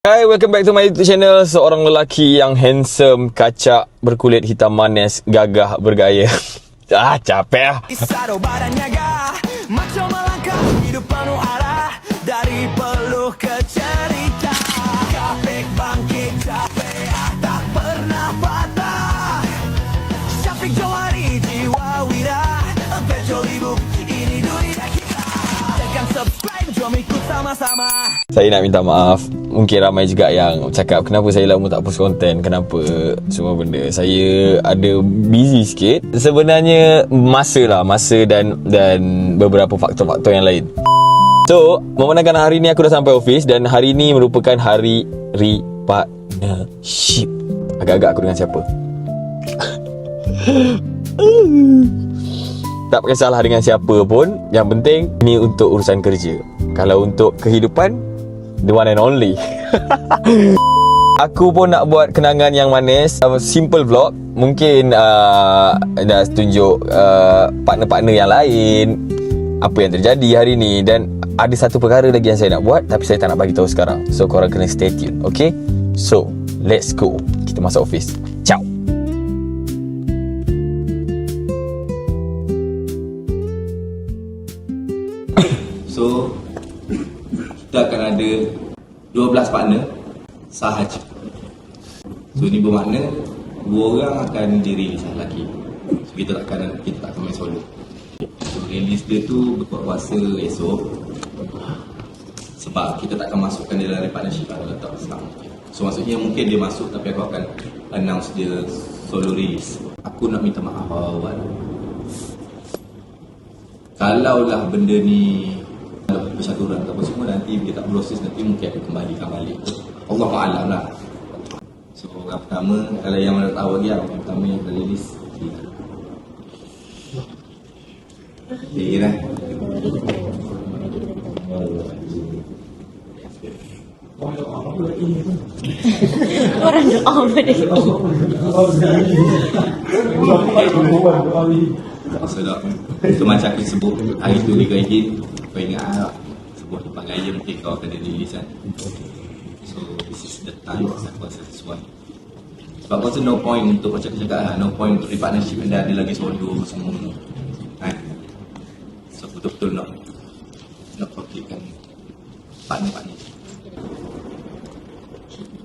Hai, welcome back to my YouTube channel. Seorang lelaki yang handsome, kacak, berkulit hitam manis, gagah, bergaya. Capek lah. Dari peluh ke cerita, Kapek bangkit, capek tak pernah patah. Syafiq Johari, jiwa wira, petrol ibu, ini dunia kita. Tekan subscribe, jom ikut sama-sama. Saya nak minta maaf. Mungkin ramai juga yang cakap kenapa saya lama tak post konten, kenapa semua benda. Saya ada busy sikit. Sebenarnya masa dan beberapa faktor-faktor yang lain. So, memandangkan hari ni aku dah sampai office dan hari ni merupakan hari partnership. Agak-agak aku dengan siapa? Tak kisahlah dengan siapa pun, yang penting ni untuk urusan kerja. Kalau untuk kehidupan, the one and only. Aku pun nak buat kenangan yang manis, simple vlog. Mungkin dah tunjuk partner-partner yang lain, apa yang terjadi hari ni. Dan ada satu perkara lagi yang saya nak buat, tapi saya tak nak bagi tahu sekarang. So korang kena stay tune, okay? So, let's go. Kita masuk office. Ciao. So, kita akan ada 12 partner sahaja. So, ini bermakna 2 orang akan dirilis lelaki. So, kita tak akan main solo. So, release dia tu berkuasa esok. Sebab kita tak akan masukkan dia dalam partnership atau letak sekarang. So, maksudnya mungkin dia masuk tapi aku akan announce dia solo release. Aku nak minta maaf awal. Kalaulah benda ni persaturan atau semua nanti dia tak proses, nanti mungkin aku kembalikan balik. Allahu a'lam lah. So orang pertama, kalau yang mana tahu lagi yang pertama yang release dia lah. Orang doa pada Sedap. So macam aku sebut hari tu Liga Egin, kau ingat lah sebuah tempat gaya mungkin kau akan ada release kan. So this is the time aku rasa sesuai. Sebab aku rasa no point untuk macam cakap lah, no point untuk di partnership anda ada lagi solo semua kan. So betul-betul nak konflikkan partner-partner.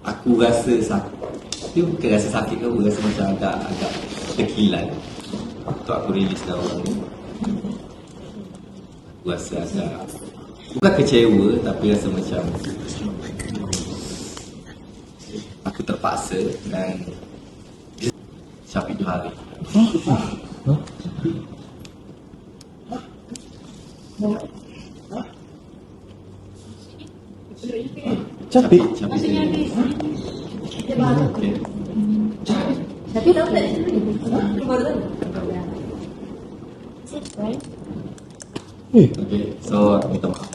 Aku rasa sakit. Dia bukan rasa sakit ke, aku rasa macam agak terkilat waktu aku release dah orang ni. Aku rasa agak, bukan kecewa, tapi rasa macam aku terpaksa. Dan Syafiq Johari. Syafiq Tapi tahu tak? Aku baru tahu. Okay, so minta maaf.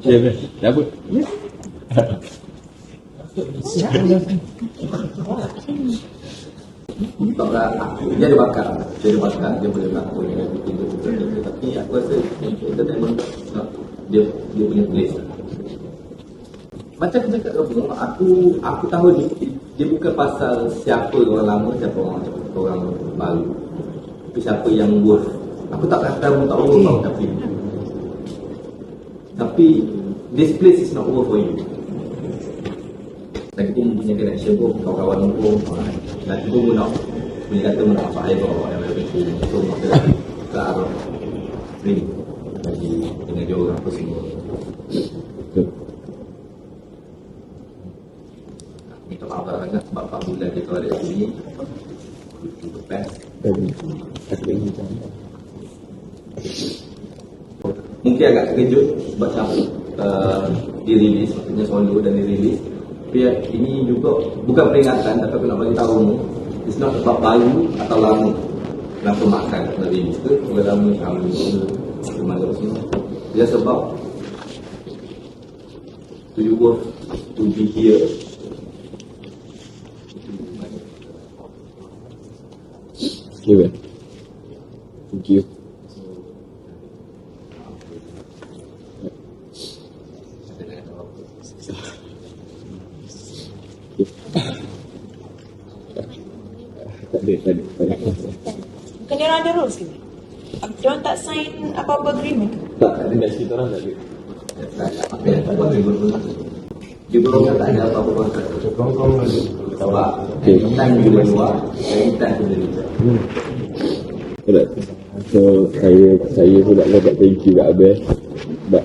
Dah apa? Tak lah, dia ada bakat. Dia boleh melakukan everything tu. Tapi aku rasa entertainment dia punya place. Macam aku cakap aku tahu dia bukan pasal siapa orang lama, siapa orang baru. Tapi siapa yang worth. Aku tak kata pun tak worth tau, tapi this place is not worth for you. Lagi pun punya connection pun, kawan-kawan pun lagi pun nak punya kata nak apa air bawa yang lebih tu. So maka ke arah ni bagi dengan dia orang apa semua. Minta maaf lah sangat sebab 4 bulan dia keluar dari sini. Itu best. Mungkin agak terkejut sebab Syafiq dirilis, maksudnya solo dan dirilis. Tapi ini juga bukan peringatan, tapi aku nak bagi tahu mu, it's not about baru atau lama. Kenapa makan dirilis ke, orang lama kami ke mana semua. Just about do you worth to be here. Okay, thank you. Tak ada. Kan dia orang ada rules ke? Dia orang tak sign apa-apa agreement ke? Tak ada kat kita orang tak ada. Dia belum tak ada apa-apa kontrak. Kong-kong ada. Sebab Okay. Intan juga luar, Intan juga luar. Alright. So saya pun nak cakap thank you kat Abel. Sebab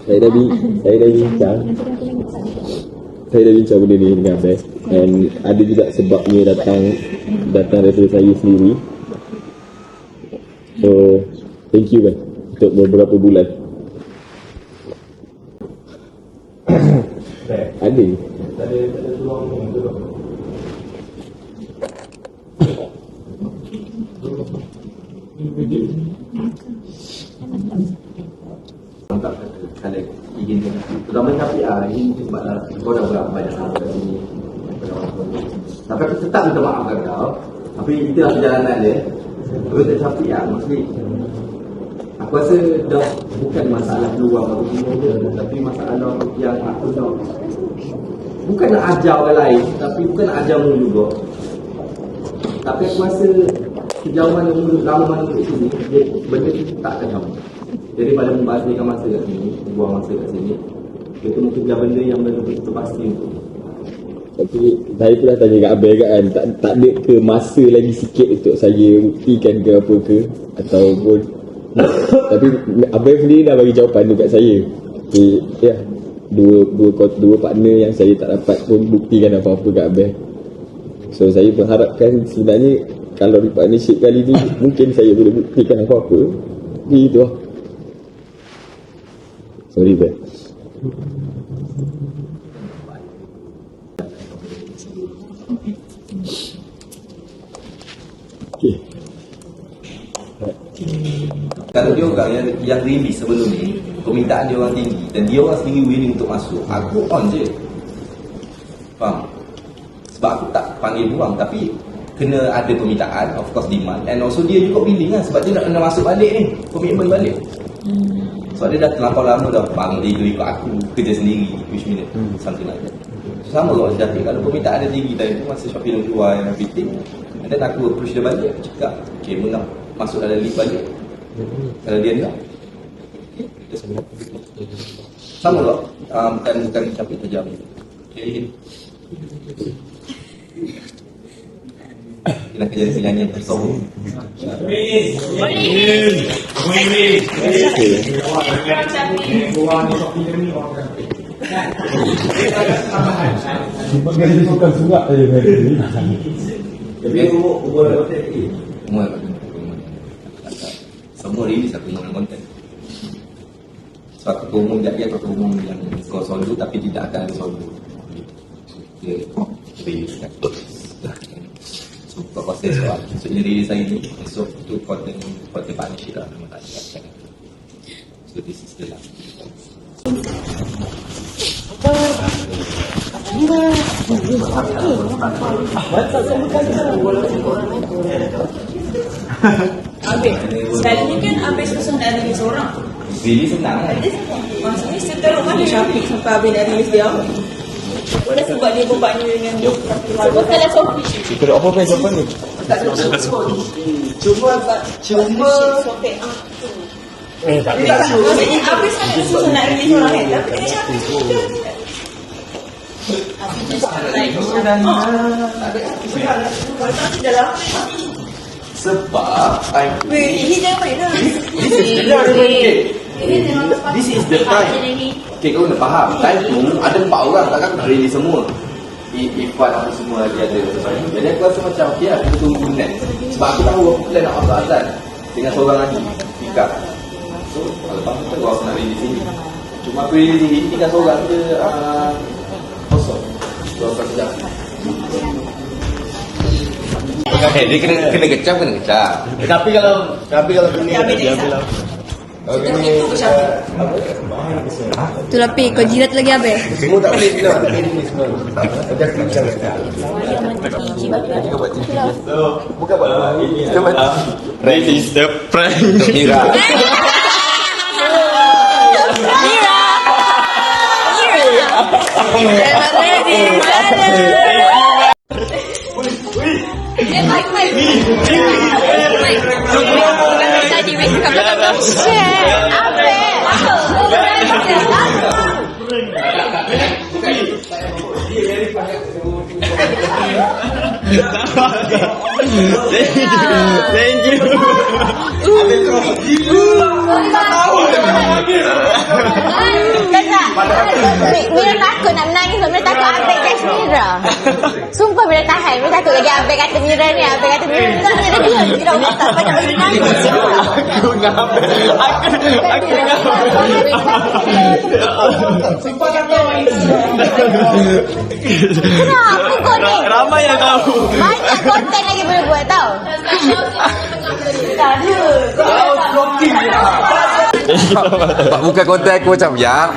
saya dah bincang benda ni dengan Abel. And ada juga sebabnya datang daripada saya sendiri. So thank you Abel untuk beberapa bulan. Ada. Tak ada peluang untuk Tak kalau ingin terutama tapi ini sebab kau dah berapa banyak hal kat sini. Tapi aku tetap minta maaf kat kau. Tapi itulah perjalanan dia. Aku tak capek maksudnya aku rasa dah bukan masalah peluang aku semua je, tapi masalah yang aku dah bukan nak ajar orang lain, tapi bukan nak ajar mu juga. Tapi aku rasa sejauh mana mu lama mana kat sini, benda tu tak akan sama. Daripada membazirkan masa kat sini, buang masa kat sini, kita mungkin kerja benda yang betul-betul pasti untuk Tapi saya pun dah tanya kat Abel kan, tak ada ke masa lagi sikit untuk saya buktikan ke apa ke ataupun tapi Abel sendiri dah bagi jawapan dekat saya. Okay, ya, dua partner yang saya tak dapat pun buktikan apa-apa kat Abel. So saya pun harapkan sebenarnya kalau di partnership kali ni mungkin saya boleh buktikan apa-apa. Jadi itu lah. Sorry Abel. Okay. kalau dia orang yang release sebelum ni, permintaan dia orang tinggi dan dia orang sendiri willing untuk masuk, aku on je. Faham? Sebab aku tak panggil buang, tapi kena ada permintaan, of course demand, and also dia juga willing lah sebab dia nak masuk balik ni, komitmen balik. Sebab dia dah terlampau lama dah panggil ikut aku kerja sendiri, which means something like that. So, sama juga Syafiq, kalau permintaan dia tinggi tadi tu masa Syafiq nak keluar yang everything, and then aku approach dia balik, aku cakap okay, mu nak masuk dalam list balik. Kalau dia nak, sama juga, bukan Syafiq tajam. Okay. Kita kerja di penyanyi yang tersombong. Dia bukan surat saja. Tapi umur konten ni. Semua release aku umur konten. Suatu umum jadi atau umum yang kau solo tapi tidak akan solo. Dia release kan. So proses soal. So jadi saya ni esok tu konten partnership lah nama tak cakap. So this is the last. Habis, sekali ni kan habis susah nak release orang. Really senang kan? Maksudnya seteruk mana Syafiq sampai habis nak release dia. Boleh sebab dia berpartner dengan dia. Sebab salah Sophie. Kita ada apa pun jawapan ni? Tak ada cuma Sophie. Maksudnya habis sangat susah nak release orang kan. Tapi dengan Syafiq juga. Sebab Ini jangan main dah. this is the time. Okay, kau kena faham. Time tu ada 4 orang, takkan aku nak release semua. Ifat apa semua lagi ada. Jadi aku rasa macam okay lah, kita tunggu next. Sebab aku tahu aku plan nak masuk Azan dengan seorang lagi, Fika. So, lepas tu aku rasa nak release sini. Cuma aku release sini, tinggal seorang je kosong. 12 jam. Dia kena kecam. Tapi kalau kena dia bilang. Tu lah Pik, kau jirat lagi habis. Semua tak boleh bilang. Semua. Ada kencang. Bukan buat This is the prank. Mira. Mira. Tadi weh kat belakang tu. Share. Thank you. Mira takut nak menangis. Mira takut Abel judge Mira. Sumpah Mira tahan. Mira takut lagi Abel kata Mira ni. Abel kata Mira ni. Mira dia. Mira orang tak banyak bagi nangis. Aku ngabel. Aku Kenapa kau ni? ramai yang tahu. Banyak konten lagi boleh buat tau. Pak bukan konten aku macam ya.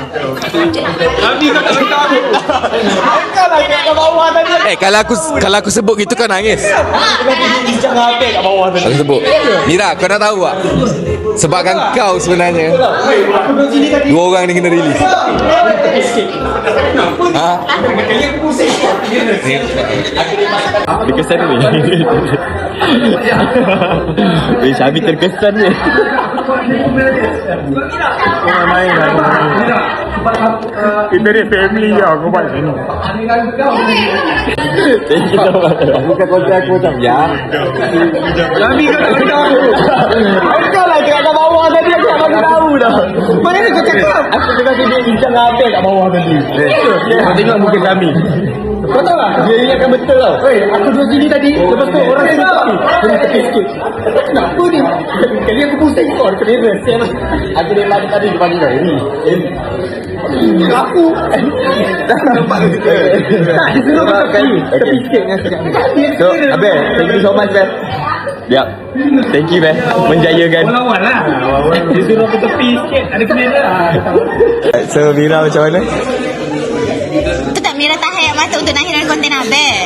Kami kau tak tahu. Kau lagi kat bawah tadi. Kalau aku sebut gitu kau nangis. Bincang habis kat bawah tadi. Aku sebut. Mira, kau nak tahu tak? Sebabkan kau sebenarnya dua orang ni kena release. Ha? Dia kesan ni. Syabi terkesan ni. Kita ni family je. Kau buat sini. Thank you so much. Bukan konten aku macam ya. Kami kau tak tahu. Kau lagi kat bawah tadi. Aku tak bagi tahu dah. Mana ni kau cakap? Aku tengah sini bincang habis kat bawah tadi. Kau tengok muka kami. Kau tahu tak? Dia ingatkan betul tau. Aku duduk sini tadi. Lepas tu orang tu tepi. Beri tepi sikit. Kenapa ni? Kali aku pusing kau. Aku dia rasa. Aku dia lari tadi depan kau. Ini. Aku. Nampak tu kita. Tak, dia suruh aku tepi. Tepi sikit. So, Abel, thank you so much, Bel. Yap. Thank you, Bel. Menjayakan. Lawan lah. Dia suruh aku tepi sikit. Ada kamera. So, Mira macam mana? Tu tak Mira tahan yang mata untuk nakhiran konten Abel.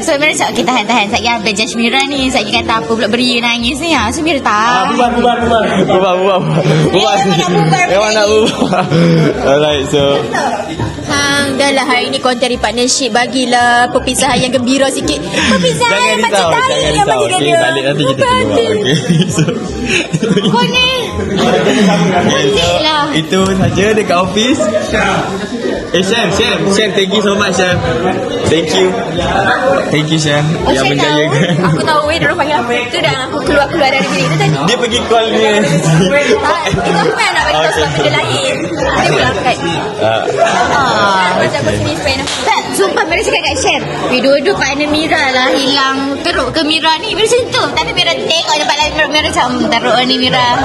So Mira cakap okay tahan. Sekejap Abel judge Mira ni. Sekejap kata apa pula beria nangis ni. So Mira tahan. Bubar. Memang nak bubar. Alright, so Dah lah hari ni konten partnership. Bagilah perpisahan yang gembira sikit. Perpisahan yang macam tadi. Yang macam okay, dia. balik nanti kita tengok. Okay, so Kau ni. Cantik lah. itu saja dekat office. Syam, thank you so much, Syam. Thank you, Syam, yang menjayakan. Aku tahu weh dia orang panggil apa. Tu dah aku keluar dari bilik tu tadi. Dia pergi call dia. Itu aku memang nak bagi tahu sebab benda lain. Dia pulang kat macam aku sini friend aku. Tak, sumpah Mira cakap kat Syam. Dua-dua partner Mira lah hilang teruk ke Mira ni. Mira sentuh. Tapi Mira tengok tempat lain. Mira macam teruk ni Mira.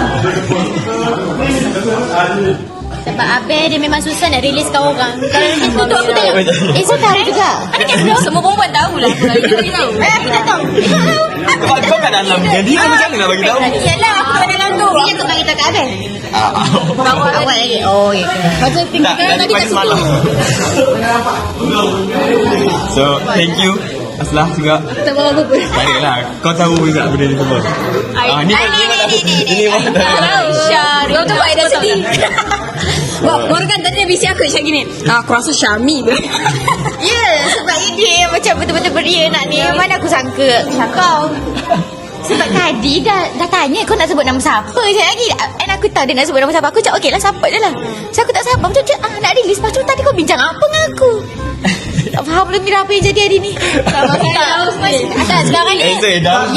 Sebab Abel dia memang susah nak release kau orang. Kalau release tu aku tengok. Esok tahu juga. Ada kat belakang. Semua perempuan tahulah. Kita bagi tahu. Aku tak tahu. Kau kat dalam. Jadi kau macam mana nak bagi tahu? Yalah aku kat dalam tu. Dia tu bagi tahu kat Abel. Awal lagi. Oh ya. Pasal tinggal tadi kat situ. So, thank you. Aslah juga. Tak bawa apa pun. Baiklah, kau tahu juga benda ni semua. Ini Syah, kau tu buat dah sedih. Morgan tadi dia bisi aku macam gini. Aku rasa Syami tu. Ya, sebab dia macam betul-betul beria nak ni. Mana aku sangka kau. Sebab tadi dah tanya kau nak sebut nama siapa je lagi. And aku tahu dia nak sebut nama siapa. Aku cakap okey lah support je lah. So aku tak sabar. Macam nak release. Lepas tu tadi kau bincang apa dengan aku? Tak faham lah Mira apa yang jadi hari ni. Tak, sekarang ni Daun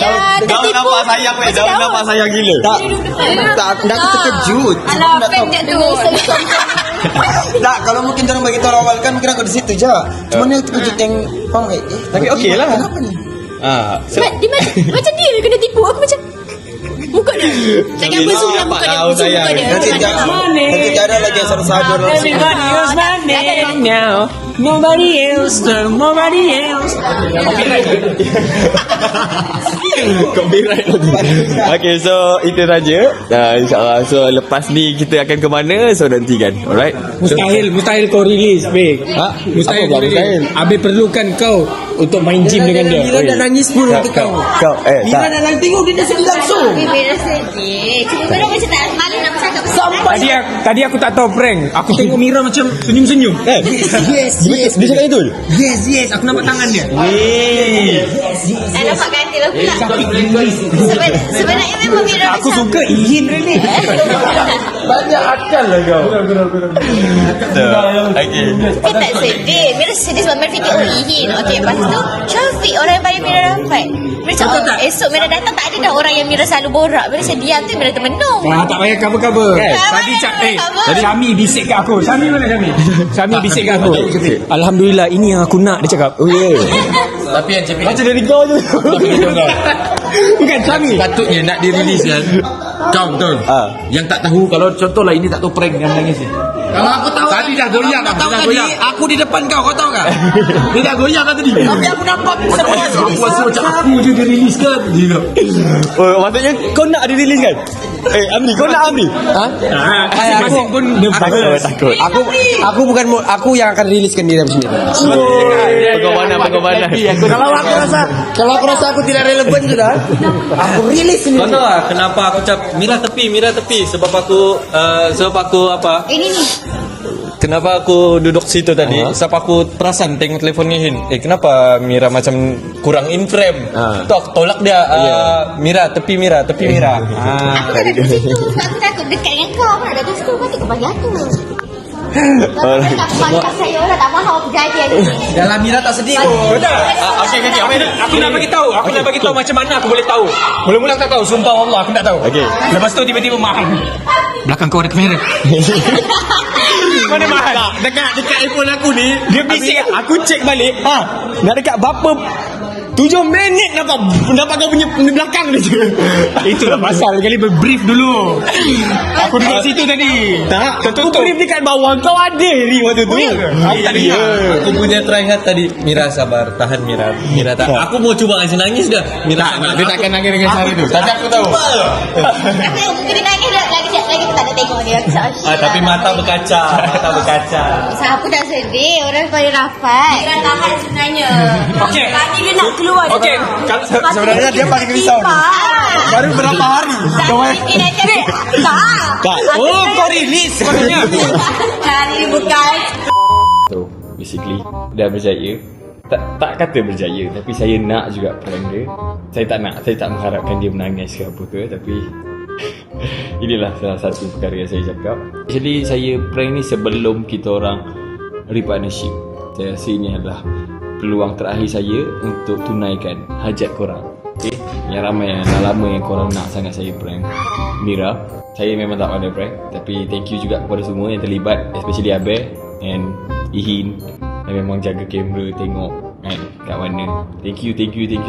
nampak sayang weh. Daun nampak sayang gila. Tak, aku terkejut. Alah, fan dia tu. Tak, kalau mungkin orang bagi tahu awal kan mungkin aku di situ je. Cuma ni terkejut yang faham tak? Tapi okey lah. Kenapa ni? Macam dia kena tipu. Aku macam muka dia. Jangan berzoom lah muka dia. Zoom muka dia. Nanti tiada lagi yang sabar-sabar. Everybody else my name now. Nobody else. Copyright lagi. Okay, so itu saja. InsyaAllah. So lepas ni kita akan ke mana? So nantikan. Alright. Mustahil kau release, Beg. Mustahil kau release. Abi perlukan kau untuk main gym dengan dia. Mira dah nangis pun untuk kau. Mira dah nangis tengok dia dah sedih langsung. Mira sedih. Cuma Mira macam tak malu nak bercakap. Tadi aku tak tahu prank. Aku tengok Mira macam senyum-senyum. Yes. Dia cakap itu? Yes, aku nampak tangan dia. Nampak gantil lah pula. Sebenarnya memang Mira Aku macam suka Ihin ni. Banyak akal lah kau. Okay. Mira tak sedih. Mira sedih sebab Mira fikir Ihin. Okey, lepas tu Syafiq orang yang paling Mira rapat. Mira cakap esok Mira datang tak ada dah orang yang Mira selalu borak. Mira diam tu Mira termenung. Tak payah cover-cover. Tadi Syami bisik kat aku. Syami mana Syami? Syami bisik kat aku. Alhamdulillah ini yang aku nak, dia cakap. Oh ya. Tapi yang cakap Macam dari kau je. Bukan Syami. patutnya nak dirilis kan. Kau betul. Yang tak tahu kalau contohlah ini tak tahu prank yang nangis ni. Kalau aku tahu tadi dah goyang dah. Tahu tadi aku di depan kau tahu tak? Dia dah goyang kan tadi. Tapi aku nampak semua. Aku rasa macam aku je dirilis kan. Oh, maksudnya kau nak dirilis kan? Amri, kau nak Amri? Masing-masing pun Takut. Aku bukan aku yang akan riliskan diri macam ni. Pengorbanan. Kalau aku rasa aku tidak relevan sudah, aku rilis Kau sendiri. tahu tak kenapa aku cap Mira tepi sebab aku apa? Ini ni. Kenapa aku duduk situ tadi? Sebab aku perasan tengok telefonnya Hin. Kenapa Mira macam kurang in frame? Tu aku tolak dia. Mira tepi Mira. Aku tak ada situ. Aku takut dekat dengan kau. Mana datang situ kau tengok bagi aku. Kalau aku makan saya orang tak faham apa jadi ni. Dalam Mira tak sedih. Okey. Aku nak bagi tahu macam mana aku boleh tahu. Mula-mula aku tak tahu, sumpah Allah aku tak tahu. Okey. Lepas tu tiba-tiba mahal. Belakang kau ada kamera. Mana mahal? Dekat iPhone aku ni, dia bisik aku cek balik. Nak dekat berapa 7 minit nampak kau punya belakang dia je. Itulah pasal kali berbrief dulu. Aku duduk situ tadi. Tak, tertutup. Brief dekat bawah kau ada ni waktu tu. Aku tak dengar. Aku punya try hard tadi. Mira sabar, tahan Mira. Mira tak. Aku mau cuba ngasih nangis dah. Mira sabar. Dia takkan nangis dengan cara tu. Tapi aku tahu. Tapi mungkin dia nangis lagi aku tak nak tengok dia. Tapi mata berkaca. Siapa tak sedih? Orang paling rapat. Mira tahan sebenarnya. Okey. Tadi dia nak keluar. Okey, sebenarnya dia paling risau ni. Baru berapa hari? Dia nak cakap tak. Oh, kau rilis sebenarnya. Hari bukan. So, basically dah berjaya. Tak kata berjaya, tapi saya nak juga prank dia. Saya tak mengharapkan dia menangis ke apa ke, tapi inilah salah satu perkara yang saya cakap. Actually saya prank ni sebelum kita orang repartnership. Saya rasa ini adalah peluang terakhir saya untuk tunaikan hajat korang. Okay? Yang ramai yang dah lama yang korang nak sangat saya prank Mira. Saya memang tak pandai prank, tapi thank you juga kepada semua yang terlibat, especially Abel and Ihin yang memang jaga kamera, tengok kan kat mana. Thank you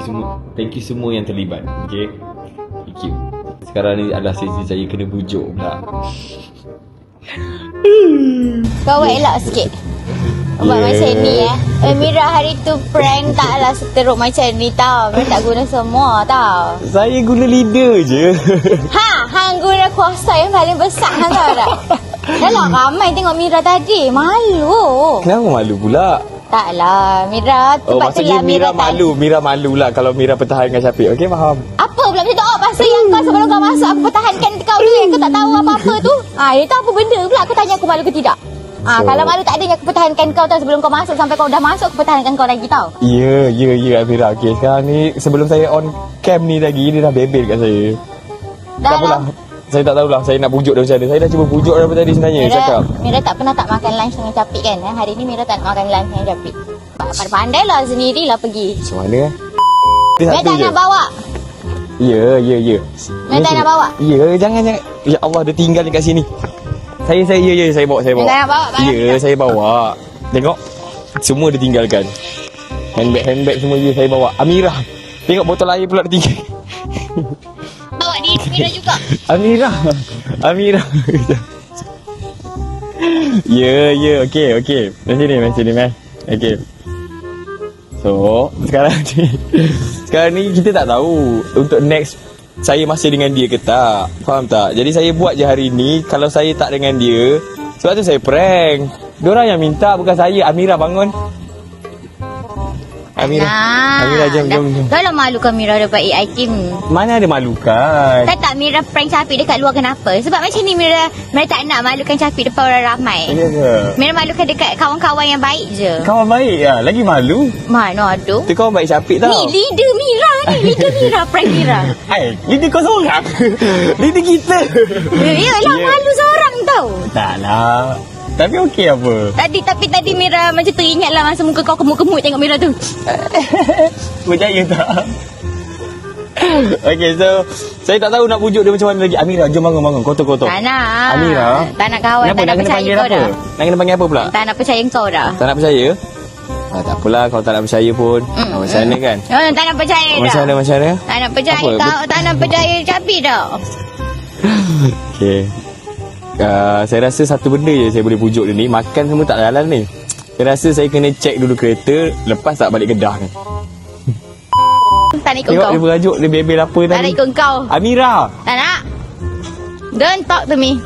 semua. Thank you semua yang terlibat. Okay, thank you. Sekarang ni adalah sesi saya kena bujuk pula. Kau buat elok sikit. Buat macam ni Mira hari tu prank taklah seteruk macam ni tau. Mira tak guna semua tau. Saya guna leader je. Hang guna kuasa yang paling besar hang tahu tak? Dah ramai tengok Mira tadi. Malu. Kenapa malu pula? Taklah Mira tempat tu lah Mira malu. Mira malu lah kalau Mira pertahankan Syafiq. Okey, faham. Apa pula macam tu? Pasal yang kau sebelum kau masuk aku pertahankan kau tu yang kau tak tahu apa-apa tu. Dia tahu apa benda pula aku tanya aku malu ke tidak. Kalau malu tak ada yang aku pertahankan kau tau sebelum kau masuk sampai kau dah masuk aku pertahankan kau lagi tau. Ya Amira. Okey, sekarang ni sebelum saya on cam ni lagi dia dah bebel kat saya. Tak apalah. Saya tak tahulah saya nak pujuk dia macam mana. Saya dah cuba pujuk daripada tadi sebenarnya. Cakap Mira tak pernah tak makan lunch dengan Capik kan. Hari ni Mira tak nak makan lunch dengan Capik. Pandai lah sendirilah pergi. macam mana Dia Mira satu tak je. nak bawa. Ya. Mira tak nak bawa. Ya, jangan. Ya Allah, dia tinggal dekat sini. Saya bawa. Mira tak nak bawa. Ya, saya bawa. Tengok. Semua dia tinggalkan. Handbag semua je saya bawa. Amira. Tengok botol air pula dia tinggal. Bawa ni Mira juga. Amira. Ya. Okey. Macam ni. Okey. So, sekarang ni kita tak tahu untuk next saya masih dengan dia ke tak. Faham tak? Jadi saya buat je hari ni. Kalau saya tak dengan dia, sebab tu saya prank. Diorang yang minta, bukan saya. Amira bangun. Amira. Amira, jom. Kalau malukan Mira dapat AI team. Mana ada malukan? Tak Mira prank Syafiq dekat luar kenapa? Sebab macam ni Mira tak nak malukan Syafiq depan orang ramai. Ya ke? Mira malukan dekat kawan-kawan yang baik je. Kawan baik lah. Lagi malu. Mana ada? Tu kawan baik Syafiq tau. Ni leader Mira ni. Leader Mira, prank Mira. Hai, leader kau seorang. Leader kita. Yelah, malu seorang tau. Tak lah. Tapi okey apa? Tadi Mira macam teringat lah masa muka kau kemut-kemut tengok Mira tu. Berjaya tak? Okay, so saya tak tahu nak pujuk dia macam mana lagi. Amira, jom bangun. Kotor. Tak nak. Amira. Tak nak kawan, Kenapa? tak nak Nak kena percaya panggil kau apa? dah. Nak kena panggil apa pula? Tak nak percaya kau dah. Tak nak percaya? Tak apalah, kalau tak nak percaya pun. Macam mana kan? Tak nak percaya dah. Macam mana? Tak nak percaya Apa? kau, tak nak percaya Syafiq dah. Okay. Saya rasa satu benda je saya boleh pujuk dia ni. Makan semua tak jalan ni. Saya rasa saya kena check dulu kereta. Lepas tak balik Kedah ni. Tak nak ikut Tengok kau. dia berajuk. Dia bebel apa Tak nak tadi. ikut kau. Amira. Tak nak. Don't talk to me.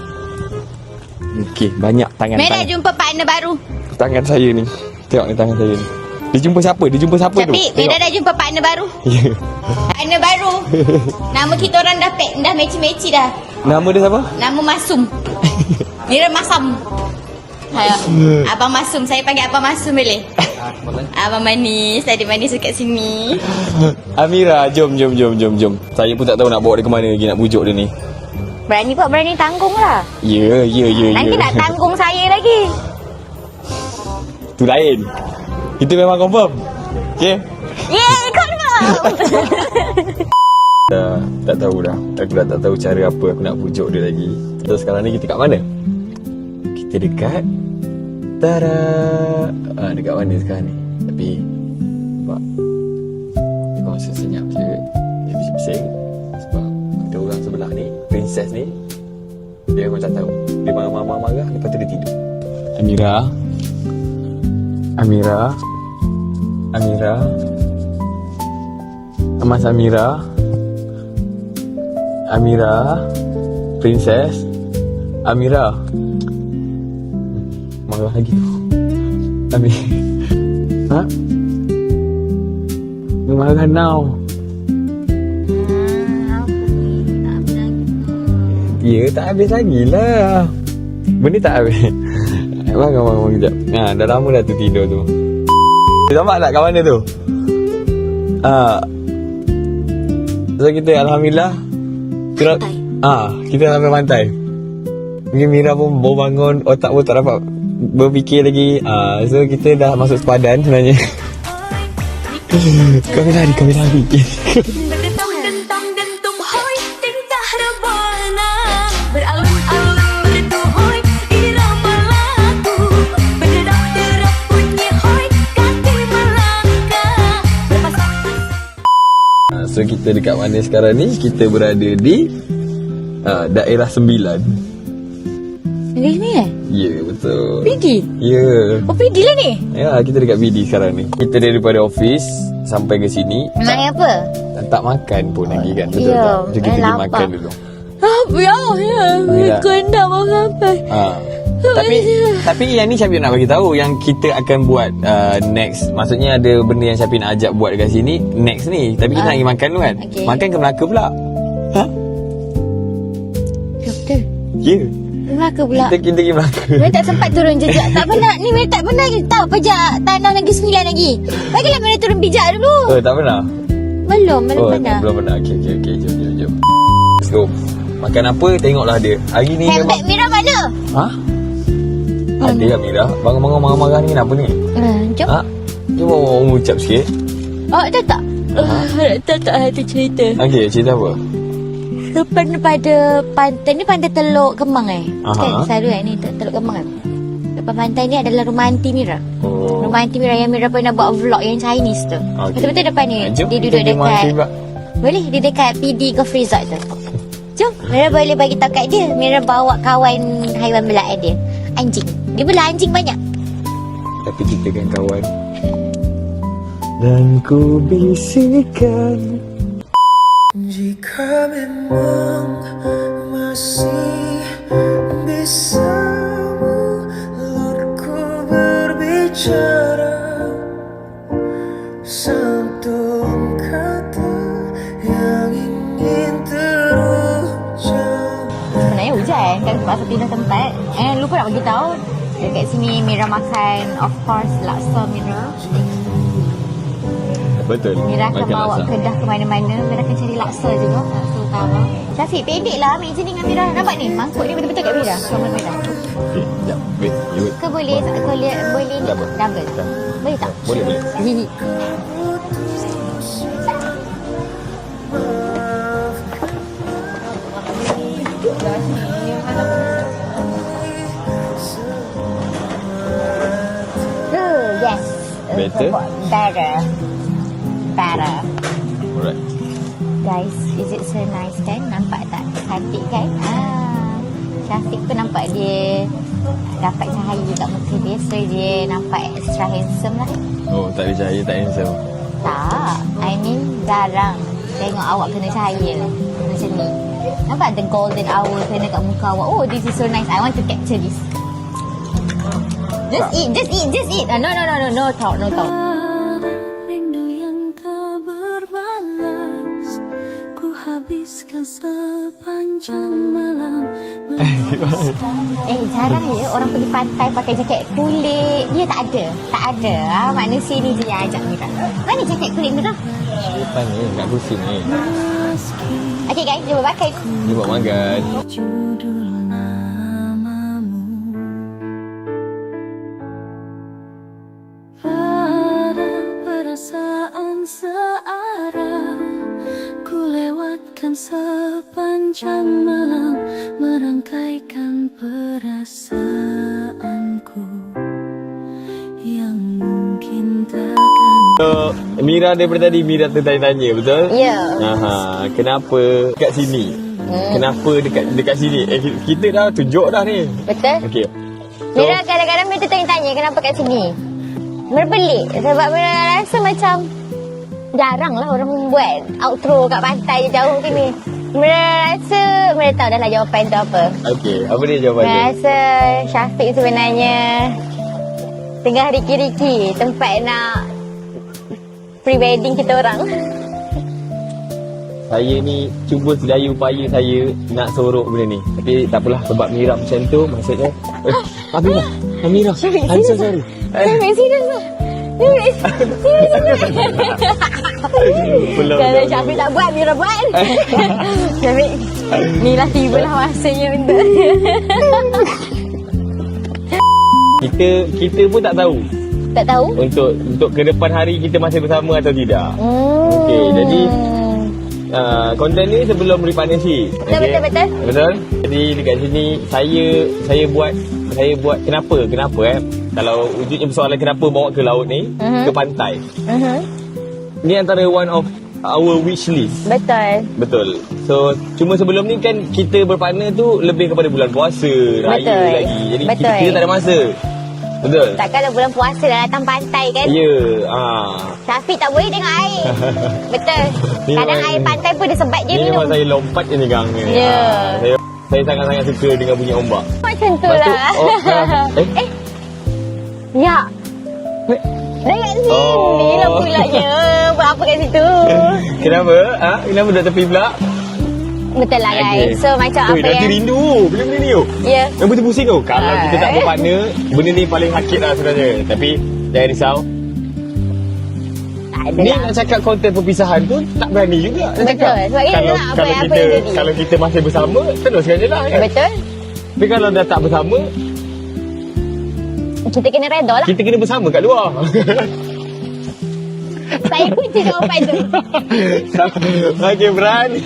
Okay, banyak tangan. Mira jumpa partner baru. Tangan saya ni. Tengok ni tangan saya ni. Dia jumpa siapa? tu? Syafiq, Mira dah jumpa partner baru. Ya. Partner baru. Nama kita orang dah matchy-matchy dah. Nama dia siapa? Nama Masum. Mira Masam. Abang Masum. Saya panggil Abang Masum boleh? Abang manis. Tadi manis dekat sini. Amira, jom. Saya pun tak tahu nak bawa dia ke mana lagi nak pujuk dia ni. Berani tanggung lah. Ya. Nanti nak tanggung saya lagi. Tu lain. Kita memang confirm. Okay? Yeay, confirm. Tak tahu dah. Aku dah tak tahu cara apa aku nak pujuk dia lagi. So sekarang ni kita kat mana? Kita dekat Tada. Dekat mana sekarang ni? Tapi sebab dia rasa senyap je. Dia bising-bising. Sebab kita orang sebelah ni, princess ni, dia macam tahu. Dia marah-marah, lepas tu dia tidur. Amira. Mas Amira, princess, Amira. Marah lagi tu. Ha? Dia marah now. Ya, tak habis lagi lah. Benda tak habis. Bangun kejap. Dah lama dah tu tidur tu. Nampak tak kat mana tu? So kita Alhamdulillah kita sampai pantai. Mungkin Mira pun baru bangun, otak pun tak dapat berfikir lagi. So kita dah masuk sepadan sebenarnya. Kami lari. So kita dekat mana sekarang ni? Kita berada di daerah 9. Negeri Sembilan? Ya, betul. PD? Ya. Oh, PD lah ni? Ya, kita dekat PD sekarang ni. Kita daripada office sampai ke sini. Memangnya apa? Tak makan pun lagi kan. Betul Ya, tak? Jom kita pergi lapar. makan dulu. Apa ya? Kau nak makan apa? Tapi yang ni Syafiq nak bagi tahu yang kita akan buat next. Maksudnya ada benda yang Syafiq nak ajak buat dekat sini next ni. Tapi kita nak pergi makan dulu kan. Okay. Makan ke Melaka pula? Doktor, Ya. Melaka pula. Kita pergi Melaka. Mereka tak sempat turun jejak. Tak pernah. Ni mereka tak pernah tahu pejak tanah Negeri Sembilan lagi. Bagilah mereka turun bijak dulu. Tak pernah. Belum pernah. Belum pernah. Okey. Jom. Let's go. Makan apa? Tengoklah dia. Hari ni Handbag Mira mana? Ada lah Mira. Bangun-bangun marah-marah ni kenapa ni? Jom. Cuba orang ucap sikit. Tak. Tak ada cerita. Okey, cerita apa? Pada pantai ni, pantai Teluk Kemang kan? Selalu kan ni Teluk Kemang kan? Depan pantai ni adalah rumah Aunty Mira. Rumah Aunty Mira yang Mira pernah buat vlog yang Chinese tu. Betul-betul depan ni. Jom, Dia duduk dekat. Boleh, dia dekat PD Golf Resort tu. Jom, Mira boleh bagi tahu kat dia. Mira bawa kawan haiwan belahan dia. Anjing. Dia belah anjing banyak. Tapi kita kan kawan. Dan ku bisikan, jika memang masih bisamu, Lord, ku berbicara Satu kata yang ingin terucap. Sebenarnya hujan kan terpaksa pindah tempat. Lupa nak bagi tahu dekat sini Mira makan of course laksa Mira. Betul. Mira akan Makan bawa laksa. kedah ke mana-mana. Mira akan cari laksa juga. Laksa utama. Syafiq pendek lah ambil sini dengan Mira. Nampak ni mangkuk dia betul-betul kat Mira. Sama Mira. Okay, sekejap. Wait, you wait. Ke boleh boleh ni Double. Boleh tak? Boleh, boleh. Gigi. Yes. Better? Better. Alright. Guys, is it so nice kan? Nampak tak? Cantik kan? Syafiq tu nampak dia dapat cahaya kat muka dia, so dia nampak extra handsome lah. Oh, tak ada cahaya, tak handsome. Tak, I mean jarang tengok awak kena cahaya macam ni. Nampak the golden hour kena kat muka awak. Oh, this is so nice. I want to capture this. Just eat. No talk. Rindu yang tak berbalas, ku habiskan sepanjang malam. Jarang ya orang pergi pantai pakai jaket kulit. Dia tak ada. Maknanya sini je yang ajak Mira. Mana jaket kulit Mira? Depan ni, kat kursi ni. Okay guys, jom makan. Dia buat makan. Judul namamu pada perasaan searah, ku lewatkan sepanjang malam merangkaikan perasaanku yang mungkin takkan. So, Mira daripada tadi Mira tertanya-tanya, betul? Ya. Kenapa dekat sini? Kenapa dekat sini? Kita dah tunjuk dah ni. Betul? Okey. Mira kadang-kadang Mira tanya-tanya kenapa kat sini. Mira pelik sebab Mira rasa macam jarang lah orang buat outro kat pantai jauh ke ni. Mira rasa Mira tahu dah lah jawapan tu apa. Okey, apa dia Mira jawapannya? rasa Syafiq sebenarnya tengah riki-riki tempat nak pre-wedding kita orang. Saya ni cuba sedaya upaya saya nak sorok benda ni. Tapi tak apalah sebab Mira macam tu, maksudnya Amira. I'm so sorry. Syafiq serius lah. Serius. Kalau Syafiq tak buat, Mira buat. Syafiq, ni lah tibalah masanya untuk. Kita pun tak tahu Tak tahu? untuk ke depan hari kita masih bersama atau tidak. Okey, jadi konten ni sebelum re-partnership. Betul. Betul? Jadi dekat sini saya buat kenapa kalau wujudnya persoalan kenapa bawa ke laut ni, ke pantai. Ni antara one of our wish list. Betul. So cuma sebelum ni kan kita berpartner tu lebih kepada bulan puasa, raya lagi. Jadi kita tak ada masa. Betul. Takkan kalau bulan puasa dah datang pantai kan? Ya. Syafiq tak boleh tengok air. Betul. Ni Kadang memang- air pantai pun dia sebat je Ni minum. memang saya lompat je ni gang ni. Ya. Saya sangat-sangat suka dengan bunyi ombak. Macam tu Lepas tu, lah. Ya. Dekat sini lah pula je. Buat apa kat situ? Kenapa? Kenapa duduk tepi pula? Betul lah guys. So macam Ui, apa nanti yang... rindu benda ni tu. Ya. Yang betul pusing tu. Kalau kita tak berpartner, benda ni paling hakit lah sebenarnya. Tapi jangan risau. Tak ada Ni lah. nak cakap konten perpisahan pun tak berani juga nak cakap. Betul. Sebab kita nak apa yang jadi. Kalau kita masih bersama, teruskan je lah kan. Betul. Tapi kalau dah tak bersama, Kita kena redha lah. kita kena bersama kat luar. Saya kunci jawapan tu. Okey, berani.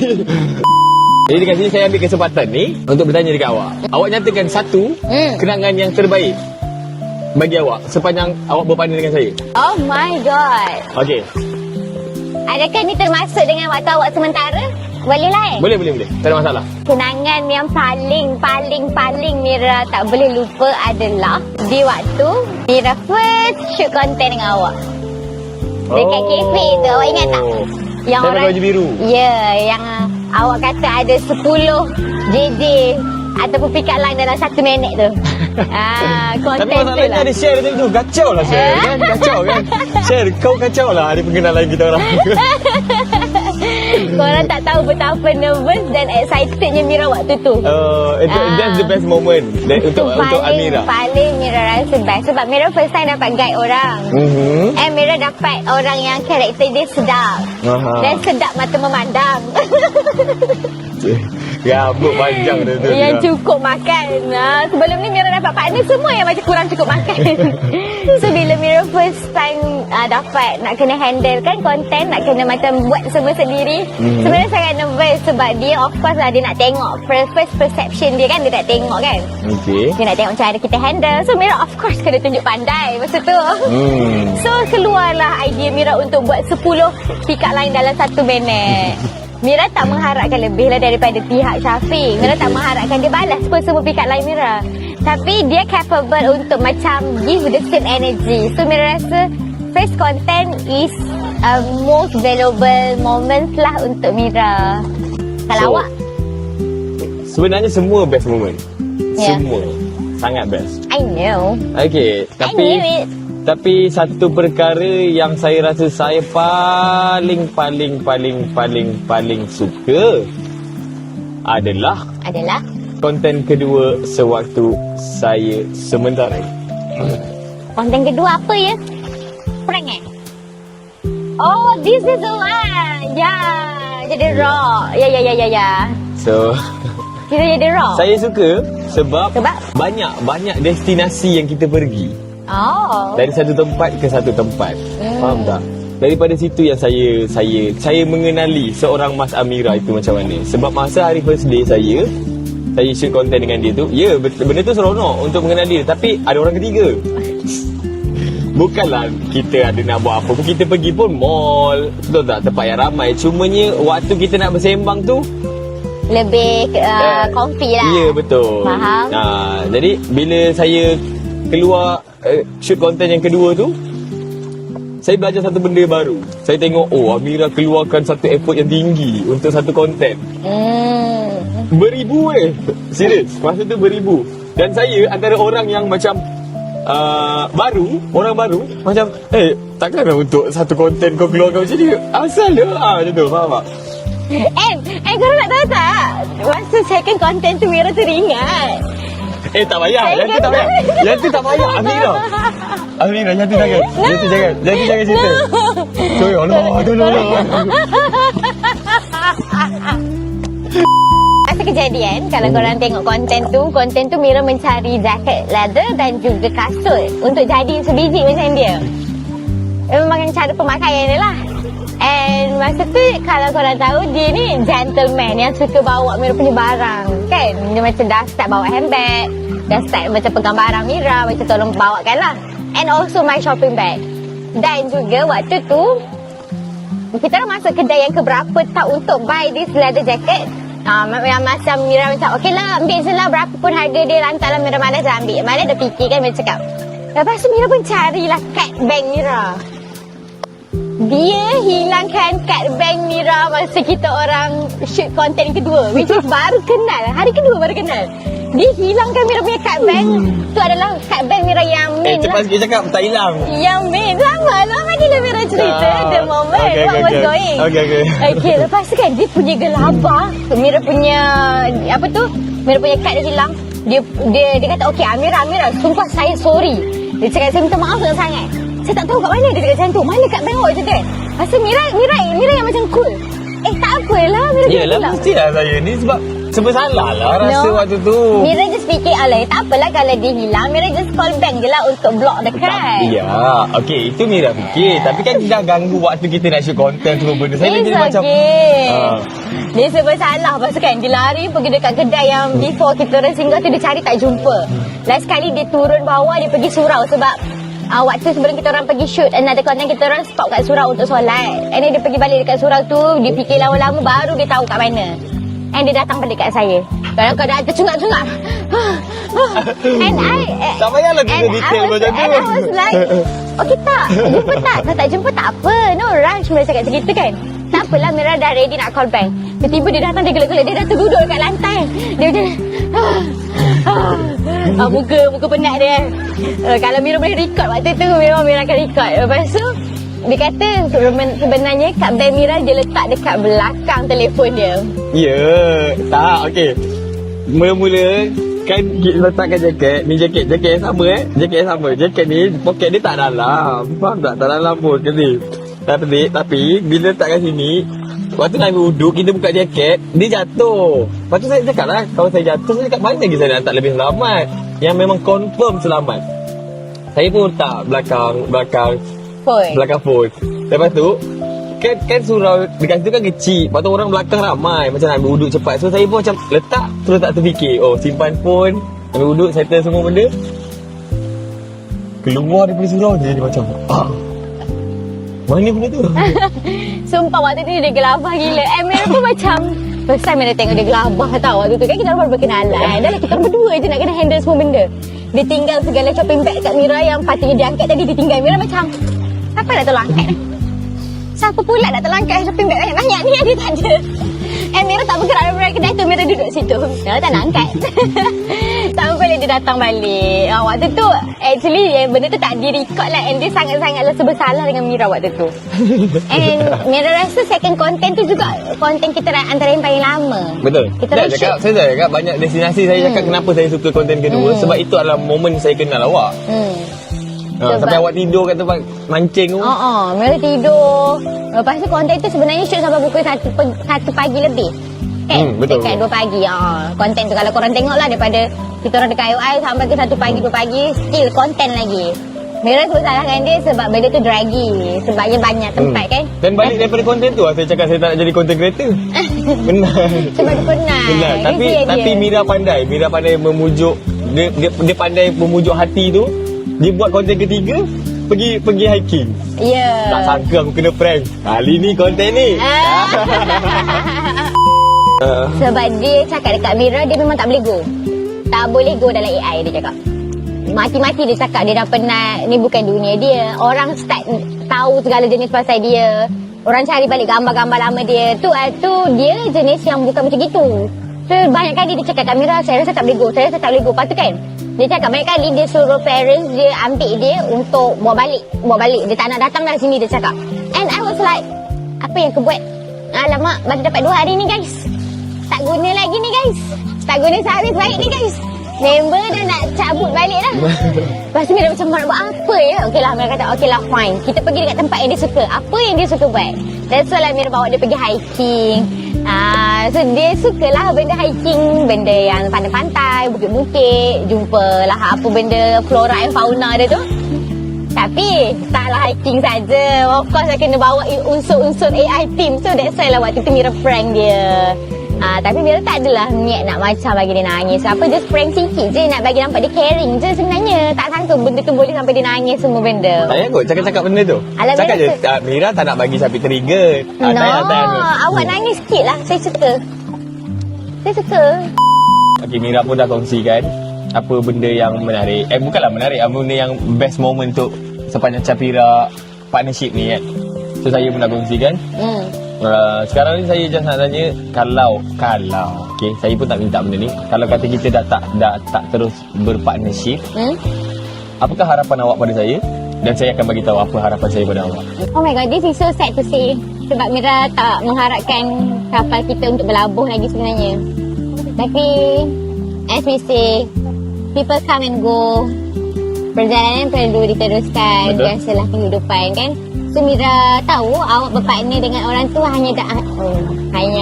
Jadi dekat sini saya ambil kesempatan ni untuk bertanya dekat awak. Awak nyatakan satu kenangan yang terbaik bagi awak sepanjang awak berpartner dengan saya. Oh my god. Okey. Adakah ni termasuk dengan waktu awak sementara? Boleh lah Boleh. Tak ada masalah. Kenangan yang paling Mira tak boleh lupa adalah di waktu Mira first shoot konten dengan awak. Dekat kafe tu, awak ingat tak? Yang Saya pakai baju biru. Ya, yang awak kata ada 10 JJ ataupun pick up line dalam 1 minit tu. Konten Tapi tu masalahnya lah. ada share tu kacau lah share kan. Kacau kan. Share kau kacau lah hari pengenalan kita orang. Korang tak tahu betapa nervous dan excitednya Mira waktu tu. That's the best moment untuk Amira. Paling Mira rasa best sebab Mira first time dapat guide orang. And Mira dapat orang yang karakter dia sedap. Dan sedap mata memandang. Rambut panjang dia tu. Yang cukup makan. Sebelum ni Mira dapat partner semua yang macam kurang cukup makan. So bila Mira first time dapat nak kena handle kan konten, nak kena macam buat semua sendiri, sebenarnya sangat nervous sebab dia of course lah dia nak tengok first perception dia kan, dia nak tengok kan. Dia nak tengok macam mana kita handle. So Mira of course kena tunjuk pandai masa tu. So keluarlah idea Mira untuk buat 10 pick up line dalam 1 minit. Mira tak mengharapkan lebih lah daripada pihak Syafiq. Mira tak mengharapkan dia balas pun semua pick up line Mira. Tapi dia capable untuk macam give the same energy. So Mira rasa first content is most valuable moments lah untuk Mira. Kalau awak? Sebenarnya semua best moment. Yeah. Semua sangat best. I know. Okay, I knew it. tapi satu perkara yang saya rasa saya paling suka adalah konten kedua sewaktu saya sementara. Konten kedua apa ya? Prank Oh, this is the one. Ya, jadi raw. Ya. So Kita jadi raw. saya suka sebab banyak destinasi yang kita pergi. Oh. Dari satu tempat ke satu tempat. Faham tak? Daripada situ yang saya mengenali seorang Mas Amira itu macam mana. Sebab masa hari first day saya shoot konten dengan dia tu, ya benda tu seronok untuk mengenali dia, tapi ada orang ketiga. Bukanlah kita ada nak buat apa pun, kita pergi pun mall, betul tak, tempat yang ramai. Cumanya waktu kita nak bersembang tu lebih comfy lah. Ya betul. Faham. Jadi bila saya keluar shoot konten yang kedua tu, saya belajar satu benda baru. Saya tengok, Amira keluarkan satu effort yang tinggi untuk satu konten. Beribu serius, masa tu beribu. Dan saya antara orang yang macam orang baru macam takkan untuk satu konten kau keluarkan macam ni. Asal dia macam tu, faham tak? Korang nak tahu tak? Masa second content tu Mira teringat. Tak payah. Yang tu tak payah. Amira, yang tu jangan. Yang tu jangan cerita. Sorry, Allah. Masa kejadian, kalau korang tengok konten tu Mira mencari jaket leather dan juga kasut untuk jadi sebiji macam dia. Memang cara pemakaian dia lah. And masa tu kalau korang tahu, dia ni gentleman yang suka bawa Mira punya barang kan. Dia macam dah start bawa handbag, dah start macam pegang barang Mira, macam tolong bawakan lah. And also my shopping bag. Dan juga waktu tu kita orang masuk kedai yang keberapa tak untuk buy this leather jacket. Yang macam Mira macam okey lah, ambil je lah, berapa pun harga dia, lantaklah Mira mana je ambil. Mana dah fikir kan, Mira cakap. Lepas tu Mira pun carilah kad bank Mira. Dia hilangkan kad bank Mira masa kita orang shoot konten kedua, which is baru kenal, hari kedua baru kenal. Dia hilangkan Mira punya kad bank. Tu adalah kad bank Mira yang main lah. Cepat sikit cakap, tak hilang. Yang main. Lama gila Mira cerita the moment what was going. Okay, lepas tu kan dia punya gelabah, Mira punya Mira punya kad dia hilang. Dia kata okey Amira, sumpah saya sorry. Dia cakap saya minta maaf sangat. Saya tak tahu kat mana dia cakap macam tu. Mana kad bank awak macam tu kan? Pasal Mira yang macam cool. Tak apalah Mira. Yelah, mestilah saya ni sebab salah lah rasa waktu tu. Mira just fikir tak apalah kalau dia hilang, Mira just call bank je lah untuk block the card. Ya, okey, itu Mira fikir. Tapi kan dah ganggu waktu kita nak shoot konten semua benda. Saya jadi macam dia sebab salah. Lepas tu kan dia lari pergi dekat kedai yang before kita orang singgah tu, dia cari tak jumpa. Last sekali dia turun bawah, dia pergi surau sebab waktu sebelum kita orang pergi shoot another content, kita orang stop kat surau untuk solat. And then dia pergi balik dekat surau tu, dia fikir lama-lama baru dia tahu kat mana. And dia datang balik kat saya dalam keadaan tercungap-cungap. And tak payahlah kita detail macam tu. And I was like, okey tak, jumpa tak? Kalau tak jumpa tak apa, no rush, Mira cakap macam gitu kan. Tak apalah, Mira dah ready nak call bank. Tiba-tiba dia datang, dia gelak-gelak, dia dah terduduk dekat lantai. Dia macam muka penat dia. Kalau Mira boleh record waktu tu, Mira akan record. Lepas tu dia kata sebenarnya kad bank Mira dia letak dekat belakang telefon dia. Ya, tak, okey. Mula-mula kan kita letakkan jaket. Ni jaket yang sama Jaket yang sama. Jaket ni poket dia tak dalam. Faham tak? Tak dalam pun kali. Tapi bila letak kat sini, waktu nak ambil uduk, kita buka jaket, dia jatuh. Lepas tu saya cakap lah, kalau saya jatuh, saya cakap mana lagi saya nak letak lebih selamat. Yang memang confirm selamat. Saya pun letak belakang phone. Lepas tu kan surau dekat situ kan kecil. Lepas tu orang belakang ramai, macam nak ambil uduk cepat. So saya pun macam letak, terus tak terfikir. Oh, simpan phone, ambil uduk, settle semua benda. Keluar daripada surau dia macam mana benda tu? Sumpah waktu tu dia gelabah gila. Mira pun macam first time Mira tengok dia gelabah tau waktu tu kan. Kita baru berkenalan. Dah lah kita berdua je nak kena handle semua benda. Dia tinggal segala shopping bag kat Mira yang patutnya dia angkat tadi, dia tinggal. Mira macam siapa nak tolong angkat ni? Siapa pula nak tolong angkat shopping bag banyak-banyak ni? Dia tak ada. Mira tak bergerak daripada kedai tu. Mira duduk situ. Dia tak nak angkat. Sampai dia datang balik. Waktu tu actually benda tu tak di-record lah. And dia sangat-sangatlah bersalah dengan Mira waktu tu. And Mira rasa second content tu juga content kita antara yang paling lama. Betul. Kita saya cakap banyak destinasi. Saya cakap kenapa saya suka konten kedua. Sebab itu adalah momen saya kenal awak. Sampai awak tidur kat tempat mancing tu. Mira tidur. Lepas tu konten tu sebenarnya shoot sampai pukul 1 pagi lebih. Betul. Dekat 2 pagi. Konten tu kalau korang tengok lah, daripada kita orang dekat IOI sampai ke 1 pagi 2 pagi still konten lagi. Mira sebut salahkan dia sebab benda tu draggy. Sebabnya banyak tempat kan. Dan balik daripada konten tu saya cakap saya tak nak jadi konten creator. Benar. Sebab dia penat. Benar. Tapi Mira pandai memujuk. Dia pandai memujuk hati tu. Dia buat konten ketiga, pergi hiking. Ya. Tak sangka aku kena prank. Kali ni konten ni. Sebab dia cakap dekat Mira dia memang tak boleh go. Tak boleh go dalam AI dia cakap. Mati-mati dia cakap dia dah penat. Ni bukan dunia dia. Orang start tahu segala jenis pasal dia. Orang cari balik gambar-gambar lama dia. Tu dia jenis yang bukan macam gitu. So banyak kali dia cakap kat Mira, saya rasa tak boleh go. Saya rasa tak boleh go. Lepas tu kan dia cakap banyak kali dia suruh parents dia ambil dia untuk bawa balik. Dia tak nak datang dari sini dia cakap. And I was like, apa yang kau buat? Alamak, baru dapat 2 hari ni guys. Tak guna lagi ni guys. Tak guna sehabis baik ni guys. Member dah nak cabut balik dah. Lepas tu Mira macam nak buat apa ya? Okey lah, Mira kata okey lah fine. Kita pergi dekat tempat yang dia suka. Apa yang dia suka buat? That's why lah Mira bawa dia pergi hiking. So dia sukalah benda hiking. Benda yang pantai-pantai, bukit-bukit. Jumpalah apa benda flora and fauna dia tu. Tapi taklah hiking saja. Of course saya kena bawa unsur-unsur AI team. So that's why lah waktu tu Mira prank dia. Tapi Mira tak adalah niat nak macam bagi dia nangis. Apa just prank sikit je, nak bagi nampak dia caring je sebenarnya. Tak sangka benda tu boleh sampai dia nangis semua benda. Tak payah kot cakap-cakap benda tu. Alah, cakap je Mira tak nak bagi Syafiq trigger. Awak nangis sikit lah. Saya suka. Okay, Mira pun dah kongsikan apa benda yang menarik. Bukanlah menarik, apa benda yang best moment untuk sepanjang Capira partnership ni kan. So saya pun dah kongsikan. Sekarang ni saya just nak tanya, kalau okay, saya pun tak minta benda ni. Kalau kata kita dah tak terus berpartnership, apakah harapan awak pada saya? Dan saya akan bagi tahu apa harapan saya pada awak. Oh my god, this is so sad to say. Sebab Mira tak mengharapkan kapal kita untuk berlabuh lagi sebenarnya. Tapi as we say, people come and go. Perjalanan perlu diteruskan. Biasalah kehidupan kan. So Mira tahu awak berpartner dengan orang tu hanya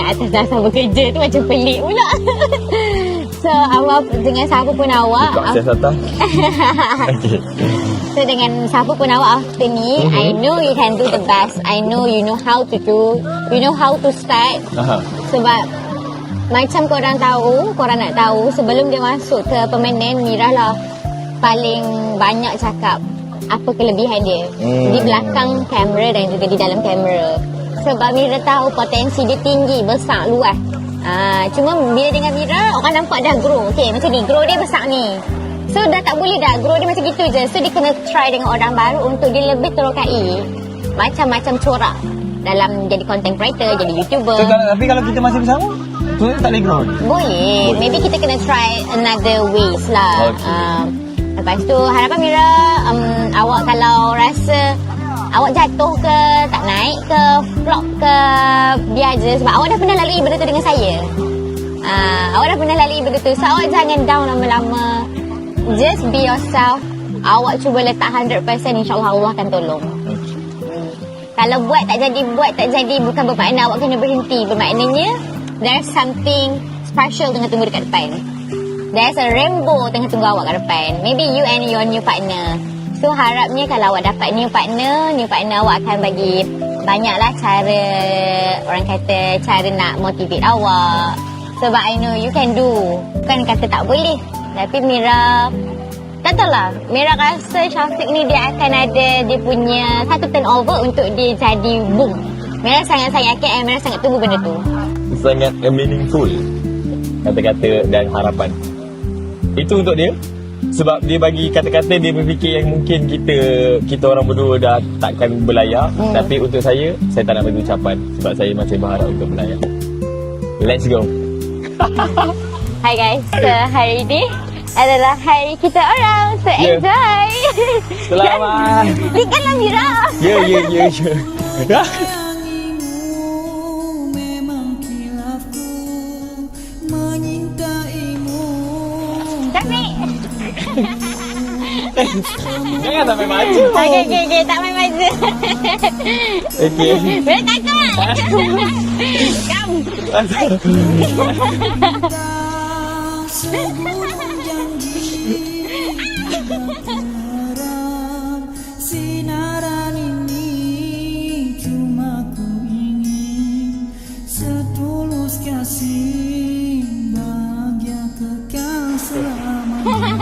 atas dasar bekerja tu macam pelik pula. So awak dengan siapa pun awak So dengan siapa pun awak after ni, I know you can do the best. I know you know how to do, you know how to start. Sebab macam korang nak tahu sebelum dia masuk ke permanent, Mira lah paling banyak cakap apa kelebihan dia di belakang kamera dan juga di dalam kamera. Sebab Mira tahu potensi dia tinggi, besar, luas. Cuma bila dengan Mira, orang nampak dah grow. Okay, macam ni, grow dia besar ni. So dah tak boleh dah, grow dia macam gitu je. So dia kena try dengan orang baru untuk dia lebih terokai macam-macam corak. dalam jadi content creator, jadi YouTuber. Tapi kalau kita masih bersama, tu tak boleh grow. Boleh. Maybe kita kena try another ways lah. Lepas tu harapan Mira, awak kalau rasa awak jatuh ke, tak naik ke, flop ke, biar je. Sebab awak dah pernah lalui benda tu dengan saya. Awak dah pernah lalui benda tu. So awak jangan down lama-lama. Just be yourself. Awak cuba letak 100%, insyaAllah Allah akan tolong. Kalau buat tak jadi bukan bermakna awak kena berhenti. Bermaknanya there's something special tengah tunggu dekat depan. There's a rainbow tengah tunggu awak kat depan. Maybe you and your new partner. So harapnya kalau awak dapat new partner awak akan bagi banyaklah cara, orang kata cara nak motivate awak. Sebab I know you can do. Bukan kata tak boleh. Tapi Mira, tak tahulah, Mira rasa Syafiq ni dia akan ada dia punya satu turnover untuk dia jadi boom. Mira sangat-sangat yakin and Mira sangat tunggu benda tu. Sangat meaningful kata-kata dan harapan. Itu untuk dia. Sebab dia bagi kata-kata, dia berfikir yang mungkin kita orang berdua dah takkan berlayar. Tapi untuk saya tak nak bagi ucapan. Sebab saya masih berharap untuk berlayar. Let's go. Hai guys, so hari ni adalah hari kita orang. So enjoy. Selamat. Tinggallah Mira. Ya. Syafiq. Jangan sampai maju. Okay, tak main maju. Okay. Mira takut. Come. Sinaran ini cuma ku ingin setulus kasih bahagia kekal selamanya.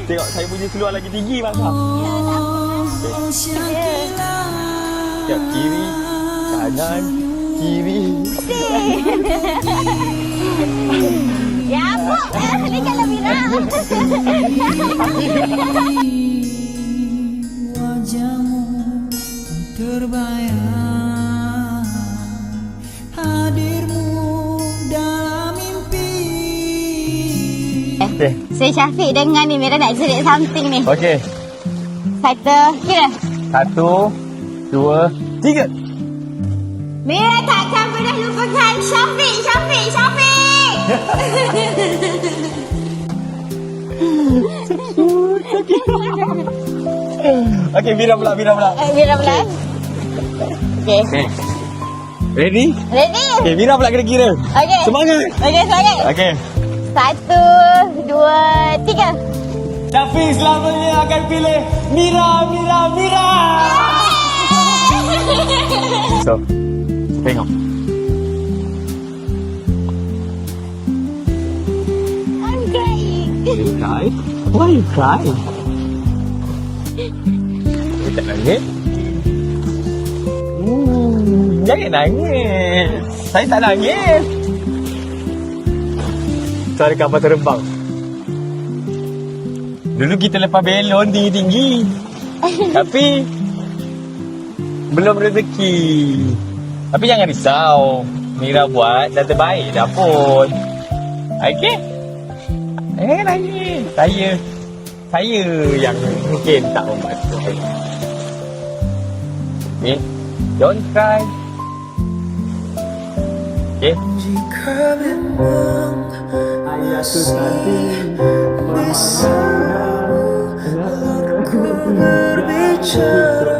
Tengok saya punya keluar lagi tinggi masa. Sekejap kiri, kanan, kiri. Ya apa? Tinggallah Mira. Wajahmu terbayang, hadirmu dalam mimpi. Saya Syafiq dengar ni Mira nak cerit something ni. Okey. Satu, kira. 1, 2, 3. Mira takkan pernah lupakan Syafiq. Okey, Mira pula. Mira pula. Okey. Ready? Okey, Mira pula kena kira. Okey. Semangat. Okey, semangat. Okey. 1, 2, 3. Syafiq selamanya akan pilih Mira. So, tengok. I'm crying. You cry? Why you cry? Tak nangis? Jangan nangis. Saya tak nangis. Cari kapal terbang. Dulu kita lepas belon tinggi-tinggi. Tapi belum rezeki. Tapi jangan risau. Mira buat dah terbaik dah pun. Okey? Nangis. Saya yang mungkin tak membantu. Okay? Don't cry. Okay? Jika memang masih bisa aku berbicara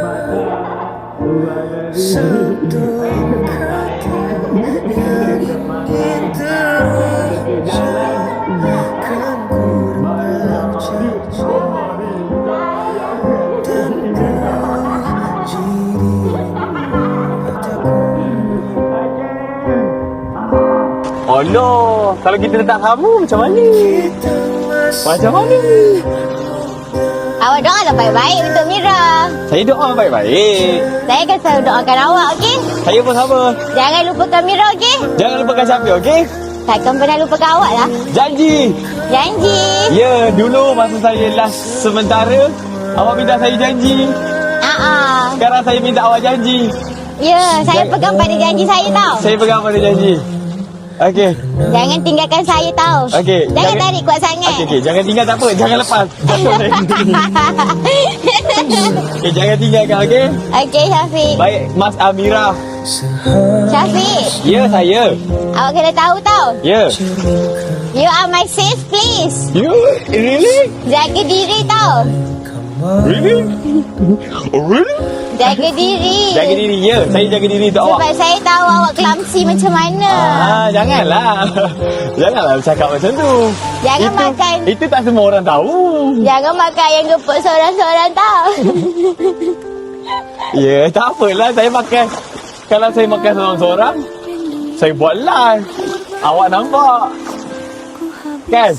satu kata yang ingin terucapkan ku berjanji dan kau jadi mataku. Oh no, kalau kita letak kamu macam mana? Awak doalah baik-baik untuk Mira. Saya doa baik-baik. Saya akan selalu doakan awak, okey? Saya pun sama. Jangan lupakan Mira, okey? Jangan lupakan Syafiq, okey? Takkan pernah lupakan awak lah. Janji. Janji. Ya, dulu masa saya last sementara, awak minta saya janji. Sekarang saya minta awak janji. Ya, saya pegang pada janji saya tau. Saya pegang pada janji. Okey. Jangan tinggalkan saya tau. Okey, Jangan tarik kuat sangat. Okey, jangan tinggal tak apa. Jangan lepas. Okey, jangan tinggalkan, okey? Okey, Syafiq. Baik, Mas Amira. Syafiq, Ya, saya. awak kena tahu tau. Ya. You are my safe place. You? Really? Jaga diri tau. Really? Oh, really? Jaga diri. Jaga diri, ya. Saya jaga diri untuk awak. Sebab saya tahu awak clumsy macam mana. Janganlah. Janganlah bercakap macam tu. Jangan makan. Itu tak semua orang tahu. Jangan makan yang gepuk seorang-seorang tau. Ya, tak apalah. Saya makan. Kalau saya makan seorang-seorang, saya buat live. Awak nampak. Kan?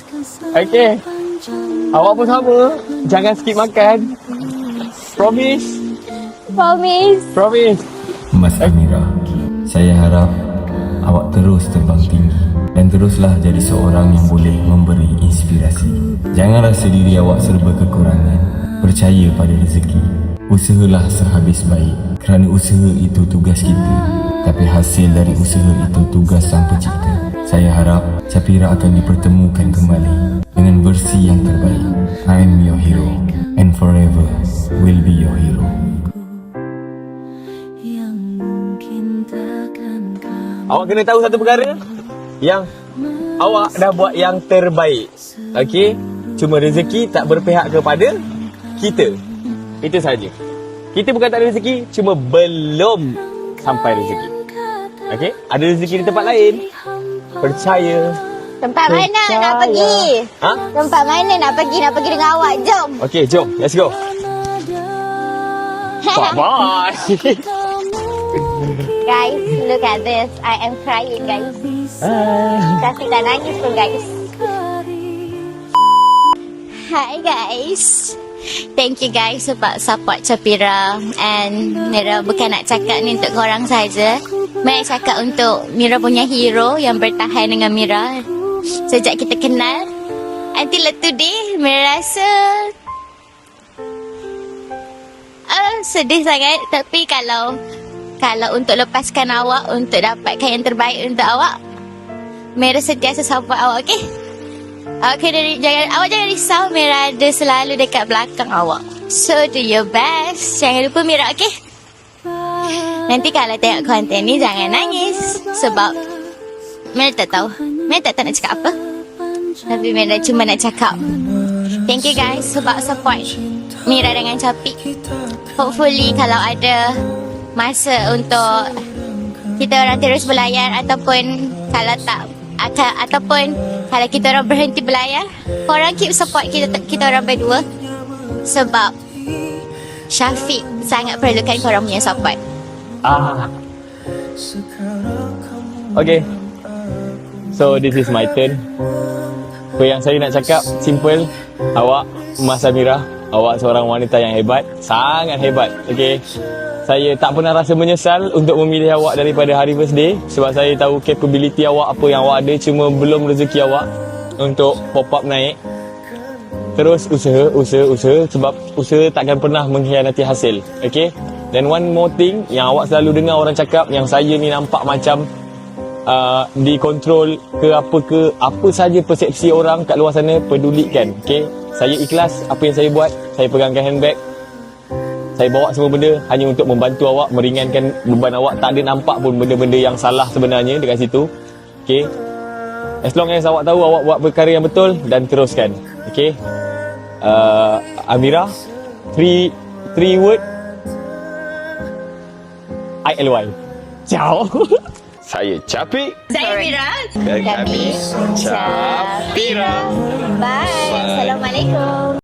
Okey. Awak pun sama. Jangan skip makan. Promise? Promise. Promise. Mas Amira, saya harap awak terus terbang tinggi dan teruslah jadi seorang yang boleh memberi inspirasi. Jangan rasa diri awak serba kekurangan. Percaya pada rezeki. Usahalah sehabis baik, kerana usaha itu tugas kita, tapi hasil dari usaha itu tugas Sang Pencipta. Saya harap Syapira akan dipertemukan kembali dengan versi yang terbaik. I am your hero and forever will be your hero. Awak kena tahu satu perkara, yang awak dah buat yang terbaik. Okey? Cuma rezeki tak berpihak kepada kita. Itu saja. Kita bukan tak ada rezeki, cuma belum sampai rezeki. Okey? Ada rezeki di tempat lain. Percaya. Tempat mana nak pergi? Ha? Tempat mana nak pergi? Nak pergi dengan awak. Jom. Okey, jom. Let's go. Bye-bye. Guys, look at this. I am crying, guys. Tapi tak nangis pun, guys. Hi, guys. Thank you, guys, sebab support Syapira. And Mira bukan nak cakap ni untuk korang saja. Mira cakap untuk Mira punya hero yang bertahan dengan Mira sejak kita kenal. Until today, Mira rasa sedih sangat. Tapi kalau untuk lepaskan awak, untuk dapatkan yang terbaik untuk awak, Mira sentiasa support awak, okey? Awak jangan risau, Mira ada selalu dekat belakang awak. So do your best. Jangan lupa Mira, okey? Nanti kalau tengok konten ni jangan nangis. Sebab Mira tak tahu. Mira tak tahu nak cakap apa. Tapi Mira cuma nak cakap thank you, guys, sebab support Mira dengan Capik. Hopefully kalau ada masa untuk kita orang terus berlayar, ataupun kalau tak, ataupun kalau kita orang berhenti berlayar, korang keep support kita orang berdua. Sebab Syafiq sangat perlukan korang punya support. Okay. So this is my turn. So yang saya nak cakap simple. Awak, Mas Amira, awak seorang wanita yang hebat. Sangat hebat. Okay. Saya tak pernah rasa menyesal untuk memilih awak daripada hari first day. Sebab saya tahu capability awak, apa yang awak ada. Cuma belum rezeki awak untuk pop up naik. Terus usaha. Sebab usaha takkan pernah mengkhianati hasil. Okay. Dan one more thing yang awak selalu dengar orang cakap, yang saya ni nampak macam dikontrol ke apa saja persepsi orang kat luar sana, pedulikan. Okay. Saya ikhlas apa yang saya buat. Saya pegangkan handbag. Saya bawa semua benda hanya untuk membantu awak, meringankan beban awak. Tak ada nampak pun benda-benda yang salah sebenarnya dekat situ. Okay. As long as awak tahu awak buat perkara yang betul, dan teruskan. Okay. Amira, three word. ILY. Ciao. Saya Capik. Saya Mira. Dan kami Syapira. Bye. Assalamualaikum.